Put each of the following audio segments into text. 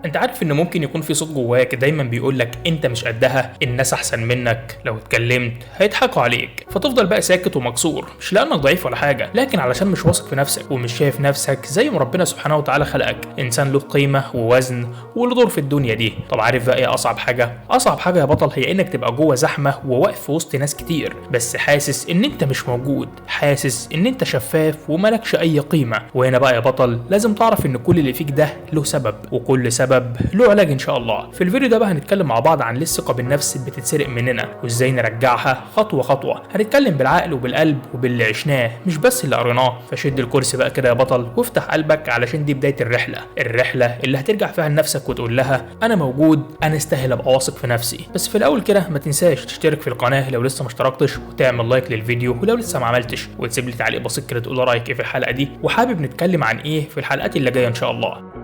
انت عارف ان ممكن يكون في صوت جواك دايما بيقولك انت مش قدها، الناس احسن منك، لو اتكلمت هيضحكوا عليك، فتفضل بقى ساكت ومكسور، مش لانك ضعيف ولا حاجه، لكن علشان مش واثق في نفسك ومش شايف نفسك زي ما ربنا سبحانه وتعالى خلقك انسان له قيمه ووزن وله دور في الدنيا دي. طب عارف بقى ايه اصعب حاجه؟ اصعب حاجه يا بطل هي انك تبقى جوه زحمه وواقف في وسط ناس كتير، بس حاسس ان انت مش موجود، حاسس ان انت شفاف وملكش اي قيمه. وهنا بقى يا بطل لازم تعرف ان كل اللي فيك ده له سبب، وكل سبب له علاج ان شاء الله. في الفيديو ده بقى هنتكلم مع بعض عن ليه الثقه بالنفس بتتسرق مننا وازاي نرجعها خطوه خطوه. هنتكلم بالعقل وبالقلب وباللي عشناه مش بس اللي قريناه. فشد الكرسي بقى كده يا بطل وافتح قلبك علشان دي بدايه الرحله اللي هترجع فيها لنفسك وتقول لها انا موجود، انا استاهل ابقى واثق في نفسي. بس في الاول كده ما تنساش تشترك في القناه لو لسه ما اشتركتش، وتعمل لايك للفيديو ولو لسه ما عملتش، وتسيب لي تعليق بسيط كده تقول رايك ايه في الحلقه دي، وحابب نتكلم عن ايه في الحلقات اللي جايه ان شاء الله.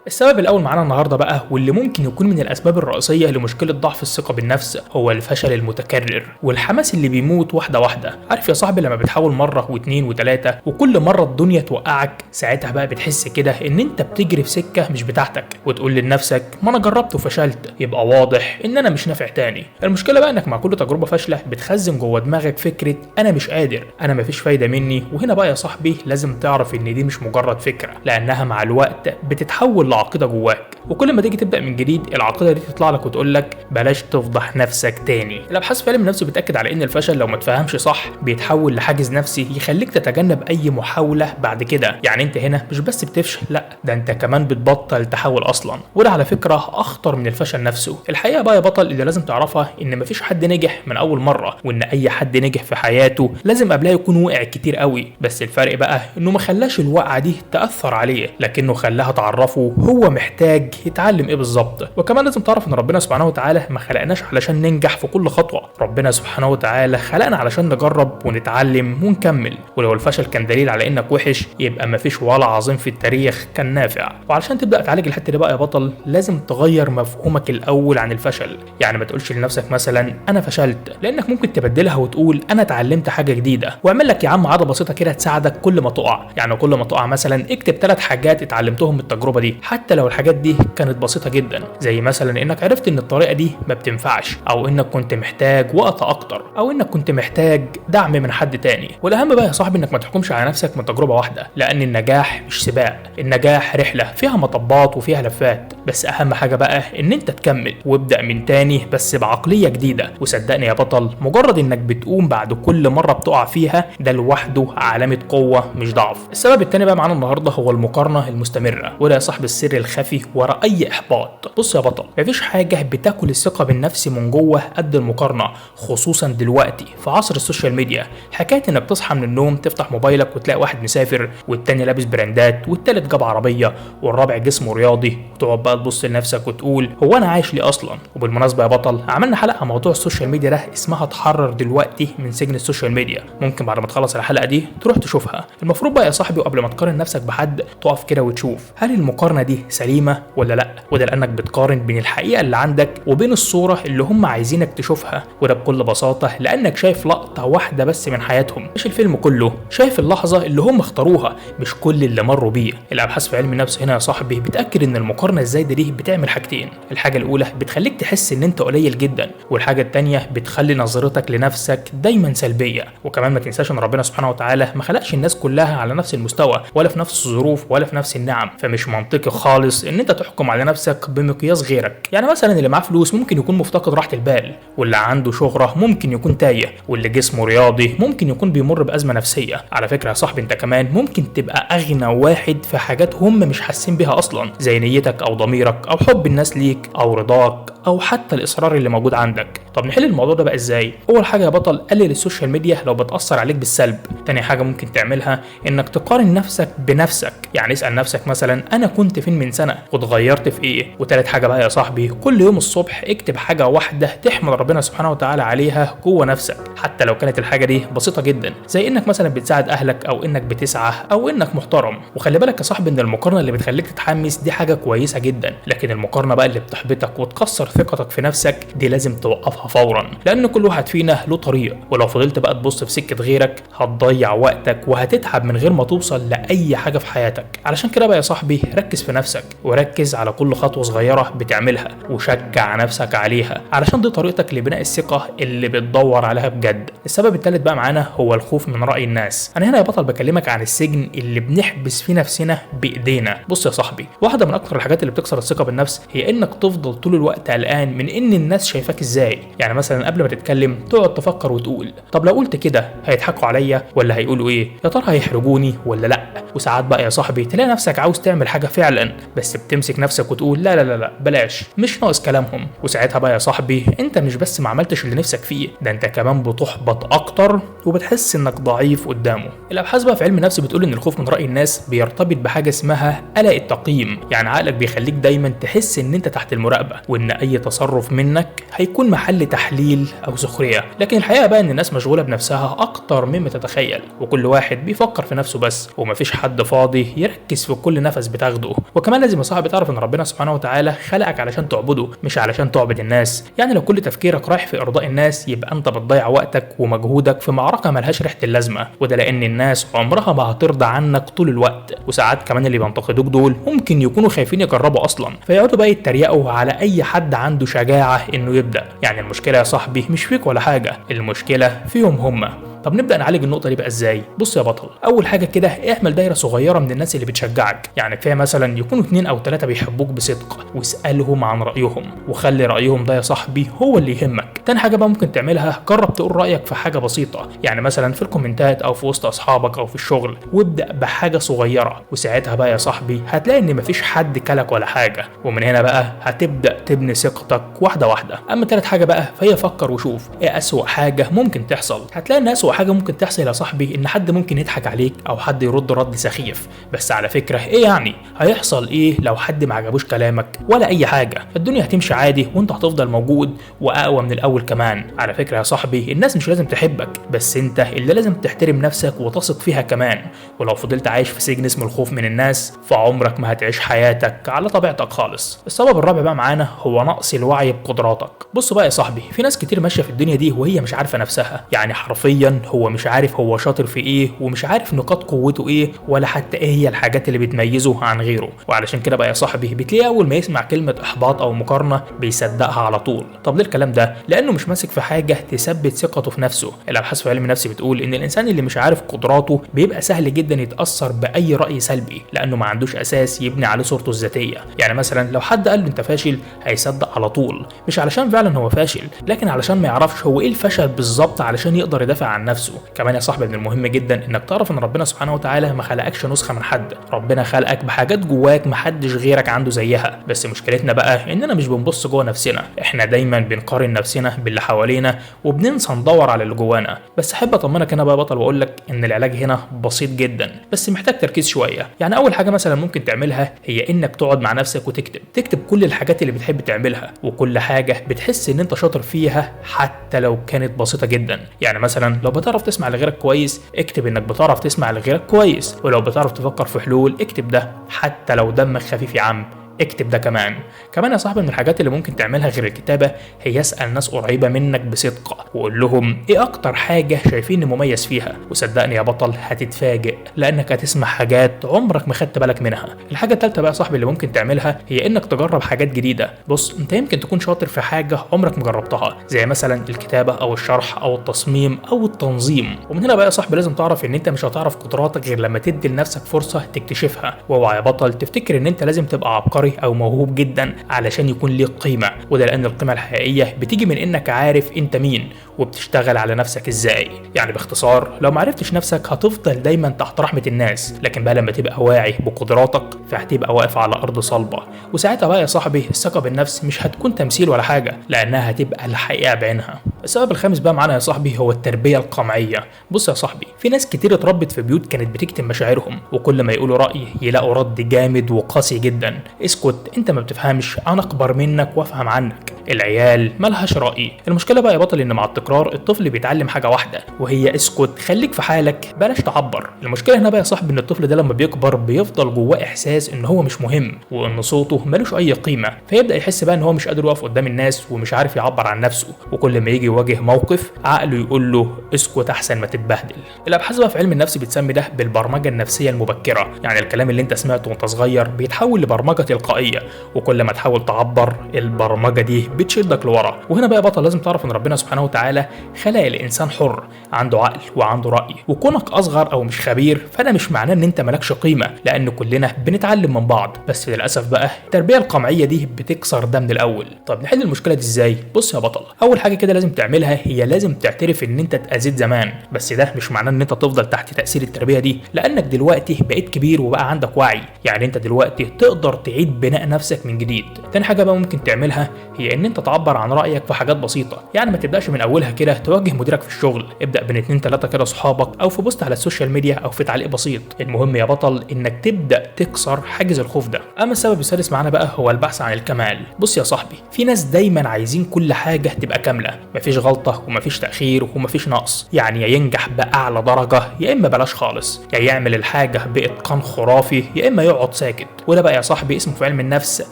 السبب الاول معانا النهارده بقى، واللي ممكن يكون من الاسباب الرئيسيه لمشكله ضعف الثقه بالنفس، هو الفشل المتكرر والحماس اللي بيموت واحده واحده. عارف يا صاحبي لما بتحاول مره واثنين وثلاثه وكل مره الدنيا توقعك، ساعتها بقى بتحس كده ان انت بتجري في سكه مش بتاعتك، وتقول لنفسك ما انا جربت وفشلت، يبقى واضح ان انا مش نافع تاني. المشكله بقى انك مع كل تجربه فاشله بتخزن جوه دماغك فكره انا مش قادر، انا مفيش فايده مني. وهنا بقى يا صاحبي لازم تعرف ان دي مش مجرد فكره، لانها مع الوقت بتتحول عقيده جواك، وكل ما تيجي تبدا من جديد العقيده دي تطلع لك وتقول لك بلاش تفضح نفسك تاني. الابحاث في علم النفس بتاكد على ان الفشل لو ما تفهمش صح بيتحول لحاجز نفسي يخليك تتجنب اي محاوله بعد كده. يعني انت هنا مش بس بتفشل، لا ده انت كمان بتبطل تحاول اصلا، وده على فكره اخطر من الفشل نفسه. الحقيقه بقى يا بطل اللي لازم تعرفها ان مفيش حد نجح من اول مره، وان اي حد نجح في حياته لازم قبلها يكون وقع كتير قوي، بس الفرق بقى انه ما خلاش الوقعه دي تاثر عليه، لكنه خلاها تعرفه هو محتاج يتعلم ايه بالظبط. وكمان لازم تعرف ان ربنا سبحانه وتعالى ما خلقناش علشان ننجح في كل خطوه، ربنا سبحانه وتعالى خلقنا علشان نجرب ونتعلم ونكمل. ولو الفشل كان دليل على انك وحش يبقى ما فيش ولا عظيم في التاريخ كان نافع. وعلشان تبدا تعالج الحته دي بقى يا بطل لازم تغير مفهومك الاول عن الفشل. يعني ما تقولش لنفسك مثلا انا فشلت، لانك ممكن تبدلها وتقول انا اتعلمت حاجه جديده. واعمل لك يا عم عاده بسيطه كده تساعدك كل ما تقع. يعني كل ما تقع مثلا اكتب 3 حاجات اتعلمتهم من التجربه دي، حتى لو الحاجات دي كانت بسيطه جدا، زي مثلا انك عرفت ان الطريقه دي ما بتنفعش، او انك كنت محتاج وقت اكتر، او انك كنت محتاج دعم من حد تاني. والاهم بقى يا صاحبي انك ما تحكمش على نفسك من تجربه واحده، لان النجاح مش سباق، النجاح رحله فيها مطبات وفيها لفات. بس اهم حاجه بقى ان انت تكمل وابدا من تاني بس بعقليه جديده. وصدقني يا بطل مجرد انك بتقوم بعد كل مره بتقع فيها ده لوحده علامه قوه مش ضعف. السبب التاني بقى معانا النهارده هو المقارنه المستمره، وده يا صاحبي السر الخفي ورا اي احباط. بص يا بطل مفيش حاجه بتاكل الثقه بالنفس من جوه قد المقارنه، خصوصا دلوقتي في عصر السوشيال ميديا. حكايه انك تصحى من النوم تفتح موبايلك وتلاقي واحد مسافر، والتاني لابس براندات، والتالت جاب عربيه، والرابع جسمه رياضي، وتقعد بقى تبص لنفسك وتقول هو انا عايش ليه اصلا؟ وبالمناسبه يا بطل عملنا حلقه عن موضوع السوشيال ميديا ده اسمها اتحرر دلوقتي من سجن السوشيال ميديا، ممكن بعد ما تخلص الحلقه دي تروح تشوفها. المفروض بقى يا صاحبي وقبل ما تقارن نفسك بحد تقف كده وتشوف هل المقارنه دي سليمه ولا لا، وده لانك بتقارن بين الحقيقه اللي عندك وبين الصوره اللي هم عايزينك تشوفها. وده بكل بساطه لانك شايف لقطه واحده بس من حياتهم، مش الفيلم كله، شايف اللحظه اللي هم اختاروها مش كل اللي مروا بيه. الابحاث في علم النفس هنا يا صاحبي بتاكد ان المقارنه الزايده دي بتعمل حاجتين. الحاجه الاولى بتخليك تحس ان انت قليل جدا، والحاجه الثانيه بتخلي نظرتك لنفسك دايما سلبيه. وكمان ما تنساش ان ربنا سبحانه وتعالى ما خلقش الناس كلها على نفس المستوى ولا في نفس الظروف ولا في نفس النعم، فمش منطقي خالص ان انت تحكم على نفسك بمقياس غيرك. يعني مثلا اللي معاه فلوس ممكن يكون مفتقد راحه البال، واللي عنده شهره ممكن يكون تايه، واللي جسمه رياضي ممكن يكون بيمر بازمه نفسيه. على فكره يا صاحبي انت كمان ممكن تبقى اغنى واحد في حاجات هم مش حاسين بيها اصلا، زي نيتك او ضميرك او حب الناس ليك او رضاك او حتى الاصرار اللي موجود عندك. طب نحل الموضوع ده بقى ازاي؟ اول حاجه يا بطل قلل السوشيال ميديا لو بتاثر عليك بالسلب. تاني حاجه ممكن تعملها انك تقارن نفسك بنفسك، يعني اسال نفسك مثلا انا كنت فين من سنه واتغيرت في ايه. وتالت حاجه بقى يا صاحبي كل يوم الصبح اكتب حاجه واحده تحمد ربنا سبحانه وتعالى عليها جوه نفسك، حتى لو كانت الحاجه دي بسيطه جدا، زي انك مثلا بتساعد اهلك او انك بتسعى او انك محترم. وخلي بالك يا صاحبي ان المقارنه اللي بتخليك تتحمس دي حاجه كويسه جدا، جدا، لكن المقارنه بقى اللي بتحبطك وتكسر ثقتك في نفسك دي لازم توقفها فورا، لان كل واحد فينا له طريق، ولو فضلت بقى تبص في سكه غيرك هتضيع وقتك وهتتعب من غير ما توصل لاي حاجه في حياتك. علشان كده بقى يا صاحبي ركز في نفسك وركز على كل خطوه صغيره بتعملها وشجع نفسك عليها، علشان دي طريقتك لبناء الثقه اللي بتدور عليها بجد. السبب الثالث بقى معانا هو الخوف من راي الناس. انا هنا يا بطل بكلمك عن السجن اللي بنحبس فيه نفسنا بايدينا. بص يا صاحبي، واحده من اكتر الحاجات اللي بتكسر الثقه بالنفس هي انك تفضل طول الوقت قلقان من ان الناس شايفاك ازاي. يعني مثلا قبل ما تتكلم تقعد تفكر وتقول طب لو قلت كده هيضحكوا عليا ولا هيقولوا ايه، يا ترى هيحرجوني ولا لا. وساعات بقى يا صاحبي تلاقي نفسك عاوز تعمل حاجه فعلا بس بتمسك نفسك وتقول لا لا لا لا بلاش، مش ناقص كلامهم. وساعتها بقى يا صاحبي انت مش بس ما عملتش اللي نفسك فيه، ده انت كمان بتحبط اكتر وبتحس انك ضعيف قدامه. الابحاث بقى في علم النفس بتقول ان الخوف من راي الناس بيرتبط بحاجه اسمها قلق التقييم. يعني عقلك بيخليك دايما تحس ان انت تحت المراقبه وان اي تصرف منك هيكون محل تحليل او سخريه. لكن الحقيقه بقى ان الناس مشغوله بنفسها اكتر مما تتخيل، وكل واحد بيفكر في نفسه بس، ومفيش حد فاضي يركز في كل نفس بتاخده. وكمان لازم يا صاحبي تعرف ان ربنا سبحانه وتعالى خلقك علشان تعبده مش علشان تعبد الناس. يعني لو كل تفكيرك رايح في ارضاء الناس يبقى انت بتضيع وقتك ومجهودك في معركه ملهاش ريحه اللازمه، وده لان الناس عمرها ما هترضى عنك طول الوقت. وساعات كمان اللي بينتقدوك دول ممكن يكونوا خايفين يجربوا اصلا، فيقعدوا بقى يتريقوا على اي حد عنده شجاعه انه يبدا. يعني المشكله يا صاحبي مش فيك ولا حاجه، المشكله فيهم هم. طب نبدا نعالج النقطه دي بقى ازاي؟ بص يا بطل، اول حاجه كده اعمل دايره صغيره من الناس اللي بتشجعك. يعني كفايه مثلا يكونوا 2 أو 3 بيحبوك بصدق، واسالهم عن رايهم وخلي رايهم ده يا صاحبي هو اللي يهمك. تاني حاجه بقى ممكن تعملها، جرب تقول رايك في حاجه بسيطه، يعني مثلا في الكومنتات او في وسط اصحابك او في الشغل، وابدا بحاجه صغيره، وساعتها بقى يا صاحبي هتلاقي ان مفيش حد كلك ولا حاجه، ومن هنا بقى هتبدا تبني ثقتك واحده واحده. اما تالت حاجه بقى فهي فكر وشوف ايه اسوأ حاجه ممكن تحصل. هتلاقي ان اسوأ حاجه ممكن تحصل يا صاحبي ان حد ممكن يضحك عليك او حد يرد رد سخيف، بس على فكره ايه يعني هيحصل ايه لو حد ما عجبوش كلامك؟ ولا اي حاجه، الدنيا هتمشي عادي وانت هتفضل موجود واقوى من الاول كمان. على فكره يا صاحبي الناس مش لازم تحبك، بس انت اللي لازم تحترم نفسك وتثق فيها كمان. ولو فضلت عايش في سجن اسمه الخوف من الناس فعمرك ما هتعيش حياتك على طبيعتك خالص. السبب الرابع بقى معانا هو نقص الوعي بقدراتك. بص بقى يا صاحبي، في ناس كتير ماشيه في الدنيا دي وهي مش عارفه نفسها، يعني حرفيا هو مش عارف هو شاطر في ايه ومش عارف نقاط قوته ايه ولا حتى ايه هي الحاجات اللي بتميزه عن غيره. وعلشان كده بقى يا صاحبي بتلاقيه اول ما يسمع كلمه احباط او مقارنه بيصدقها على طول. طب ليه الكلام ده؟ لانه مش ماسك في حاجه تثبت ثقته في نفسه. الابحاث في علم النفس بتقول ان الانسان اللي مش عارف قدراته بيبقى سهل جدا يتاثر باي راي سلبي، لانه ما عندوش اساس يبني عليه صورته الذاتيه. يعني مثلا لو حد قال له انت فاشل هيصدق على طول، مش علشان فعلا هو فاشل لكن علشان ما يعرفش هو ايه الفشل بالظبط علشان يقدر يدافع عن نفسه. كمان يا صاحبي من المهم جدا انك تعرف ان ربنا سبحانه وتعالى ما خلقكش نسخه من حد، ربنا خلقك بحاجات جواك محدش غيرك عنده زيها. بس مشكلتنا بقى اننا مش بنبص جوه نفسنا، احنا دايما بنقارن نفسنا باللي حوالينا وبننسى ندور على اللي جوانا. بس احب اطمنك هنا بقى بطل واقول لك ان العلاج هنا بسيط جدا بس محتاج تركيز شويه. يعني اول حاجه مثلا ممكن تعملها هي انك تقعد مع نفسك وتكتب كل الحاجات اللي بتحب تعملها وكل حاجه بتحس ان انت شاطر فيها حتى لو كانت بسيطه جدا. يعني مثلا لو بتعرف تسمع لغيرك كويس اكتب انك بتعرف تسمع لغيرك كويس، ولو بتعرف تفكر في حلول اكتب ده، حتى لو دمك خفيف يا عم اكتب ده كمان. كمان يا صاحبي من الحاجات اللي ممكن تعملها غير الكتابه هي اسال ناس قريبه منك بصدق وقول لهم ايه اكتر حاجه شايفين مميز فيها، وصدقني يا بطل هتتفاجئ لانك هتسمع حاجات عمرك ما خدت بالك منها. الحاجه الثالثه بقى يا صاحبي اللي ممكن تعملها هي انك تجرب حاجات جديده. بص انت يمكن تكون شاطر في حاجه عمرك ما جربتها زي مثلا الكتابه او الشرح او التصميم او التنظيم، ومن هنا بقى يا صاحبي لازم تعرف ان انت مش هتعرف قدراتك غير لما تدي لنفسك فرصه تكتشفها. واوعى يا بطل تفتكر ان انت لازم تبقى عبقري او موهوب جدا علشان يكون ليك قيمه، وده لان القيمه الحقيقيه بتيجي من انك عارف انت مين وبتشتغل على نفسك ازاي. يعني باختصار لو ما عرفتش نفسك هتفضل دايما تحت رحمه الناس، لكن بقى لما تبقى واعي بقدراتك فهتبقى واقف على ارض صلبه، وساعتها بقى يا صاحبي الثقه بالنفس مش هتكون تمثيل ولا حاجه لانها هتبقى الحقيقه بعينها. السبب الخامس بقى معانا يا صاحبي هو التربيه القمعيه. بص يا صاحبي في ناس كتير اتربت في بيوت كانت بتكتم مشاعرهم وكل ما يقولوا راي يلاقوا رد جامد وقاسي جدا. اسكت انت ما بتفهمش، انا اكبر منك وافهم عنك، العيال ملهاش رأي. المشكله بقى يا بطل ان مع التكرار الطفل بيتعلم حاجه واحده وهي اسكت، خليك في حالك، بلاش تعبر. المشكله هنا بقى يا صاحبي ان الطفل ده لما بيكبر بيفضل جواه احساس ان هو مش مهم وان صوته ملوش اي قيمه، فيبدا يحس بقى ان هو مش قادر يقف قدام الناس ومش عارف يعبر عن نفسه، وكل ما يجي يواجه موقف عقله يقول له اسكت احسن ما تتبهدل. الابحاث بقى في علم النفس بتسمي ده بالبرمجه النفسيه المبكره، يعني الكلام اللي انت سمعته وانت صغير بيتحول لبرمجه تلقائيه، وكل ما تحاول تعبر البرمجه دي بتشدك لورا. وهنا بقى يا بطل لازم تعرف ان ربنا سبحانه وتعالى خلق الانسان حر، عنده عقل وعنده راي، وكونك اصغر او مش خبير فده مش معناه ان انت مالكش قيمه، لان كلنا بنتعلم من بعض. بس للاسف بقى التربيه القمعيه دي بتكسر ده من الاول. طب نحل المشكله دي ازاي؟ بص يا بطل، اول حاجه كده لازم تعملها هي لازم تعترف ان انت اتاذيت زمان، بس ده مش معناه ان انت تفضل تحت تاثير التربيه دي، لانك دلوقتي بقيت كبير وبقى عندك وعي، يعني انت دلوقتي تقدر تعيد بناء نفسك من جديد. تاني حاجه بقى ممكن تعملها هي ان انت تعبر عن رايك في حاجات بسيطه، يعني ما تبداش من اولها كده توجه مديرك في الشغل، ابدا بين 2 3 كده اصحابك او في بوست على السوشيال ميديا او في تعليق بسيط. المهم يا بطل انك تبدا تكسر حاجز الخوف ده. اما السبب السادس معانا بقى هو البحث عن الكمال. بص يا صاحبي، في ناس دايما عايزين كل حاجه تبقى كامله، مفيش غلطه ومفيش تاخير ومفيش نقص، يعني يا ينجح باعلى درجه يا اما بلاش خالص، يا يعمل الحاجه باتقان خرافي يا اما يقعد ساكت. وده بقى يا صاحبي اسمه في علم النفس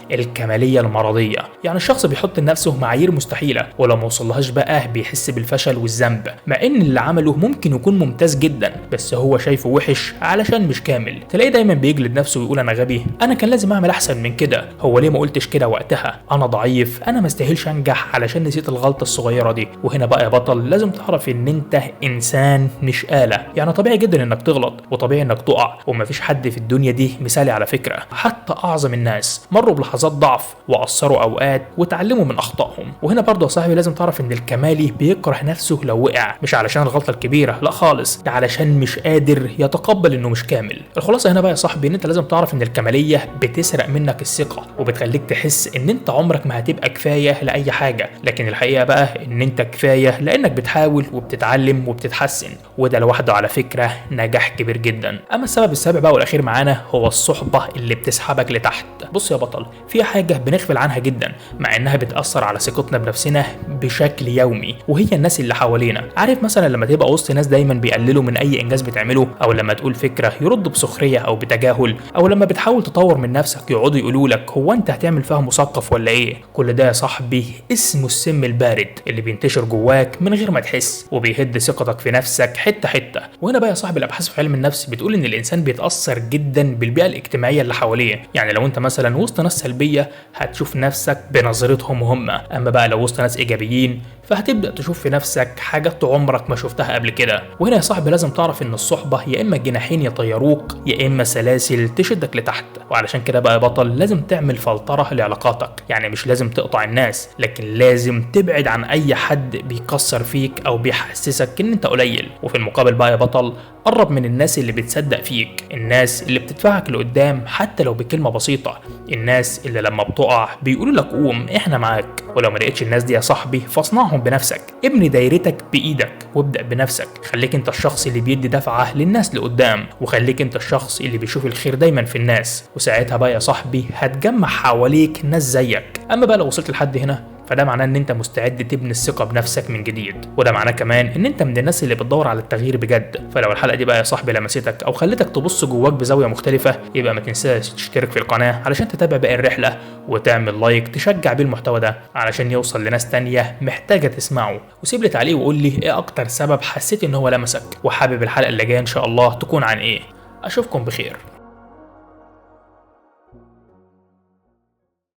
الكماليه المرضيه، يعني الشخص بيحط لنفسه معايير مستحيله ولو ما وصلهاش بقى بيحس بالفشل والذنب، مع ان اللي عمله ممكن يكون ممتاز جدا بس هو شايفه وحش علشان مش كامل. تلاقيه دايما بيجلد نفسه ويقول انا غبي، انا كان لازم اعمل احسن من كده، هو ليه ما قلتش كده وقتها، انا ضعيف، انا ما استاهلش انجح علشان نسيت الغلطه الصغيره دي. وهنا بقى يا بطل لازم تعرف ان انت انسان مش آلة، يعني طبيعي جدا انك تغلط وطبيعي انك تقع، ومفيش حد في الدنيا دي مثالي على فكره، حتى اعظم الناس مروا بلحظات ضعف وقصروا اوقات وتعلموا من اخطائهم. وهنا برضه يا صاحبي لازم تعرف ان الكمالي بيكره نفسه لو وقع، مش علشان الغلطه الكبيره، لا خالص، ده علشان مش قادر يتقبل انه مش كامل. الخلاصه هنا بقى يا صاحبي ان انت لازم تعرف ان الكماليه بتسرق منك الثقه وبتخليك تحس ان انت عمرك ما هتبقى كفايه لاي حاجه، لكن الحقيقه بقى ان انت كفايه لانك بتحاول وبتتعلم وبتتحسن، وده لوحده على فكره نجاح كبير جدا. اما السبب السابع بقى والاخير معانا هو الصحبه اللي بتسحبك لتحت. بص يا بطل، في حاجه بنغفل عنها جدا مع انها بتاثر على ثقتنا بنفسنا بشكل يومي، وهي الناس اللي حوالينا. عارف مثلا لما تبقى وسط ناس دايما بيقللوا من اي انجاز بتعمله، او لما تقول فكره يردوا بسخريه او بتجاهل، او لما بتحاول تطور من نفسك يقعدوا يقولوا لك هو انت هتعمل فيها مثقف ولا ايه؟ كل ده يا صاحبي اسمه السم البارد اللي بينتشر جواك من غير ما تحس وبيهد ثقتك في نفسك حته حته. وهنا بقى يا صاحبي الابحاث في علم النفس بتقول ان الانسان بيتاثر جدا بالبيئه الاجتماعيه اللي حواليه، يعني لو انت مثلا وسط ناس سلبيه هتشوف نفسك بنظرتهم هم، اما بقى لو وسط ناس ايجابيين فهتبدا تشوف في نفسك حاجات عمرك ما شفتها قبل كده. وهنا يا صاحبي لازم تعرف ان الصحبه يا اما جناحين يطيروك يا اما سلاسل تشدك لتحت، وعلشان كده بقى يا بطل لازم تعمل فلتره لعلاقاتك، يعني مش لازم تقطع الناس لكن لازم تبعد عن اي حد بيكسر فيك او بيحسسك ان انت قليل. وفي المقابل بقى يا بطل قرب من الناس اللي بتصدق فيك، الناس اللي بتدفعك لقدام حتى لو بكلمه بسيطه، الناس اللي لما بتقع بيقولوا لك قوم احنا معاك. ولو ما لقيتش الناس دي يا صاحبي فاصنعهم بنفسك، ابني دايرتك بايدك وابدا بنفسك، خليك انت الشخص اللي بيدي دفعه للناس لقدام، وخليك انت الشخص اللي بيشوف الخير دايما في الناس، وساعتها بقى يا صاحبي هتجمع حواليك ناس زيك. اما بقى لو وصلت لحد هنا فده معناه ان انت مستعد تبني الثقه بنفسك من جديد، وده معناه كمان ان انت من الناس اللي بتدور على التغيير بجد. فلو الحلقه دي بقى يا صاحبي لمستك او خلتك تبص جواك بزاويه مختلفه يبقى ما تنساش تشترك في القناه علشان تتابع باقي الرحله، وتعمل لايك تشجع بيه المحتوى ده علشان يوصل لناس تانية محتاجه تسمعه، وسيب لي تعليق وقول لي ايه اكتر سبب حسيت ان هو لمسك، وحابب الحلقه اللي جايه ان شاء الله تكون عن ايه. اشوفكم بخير.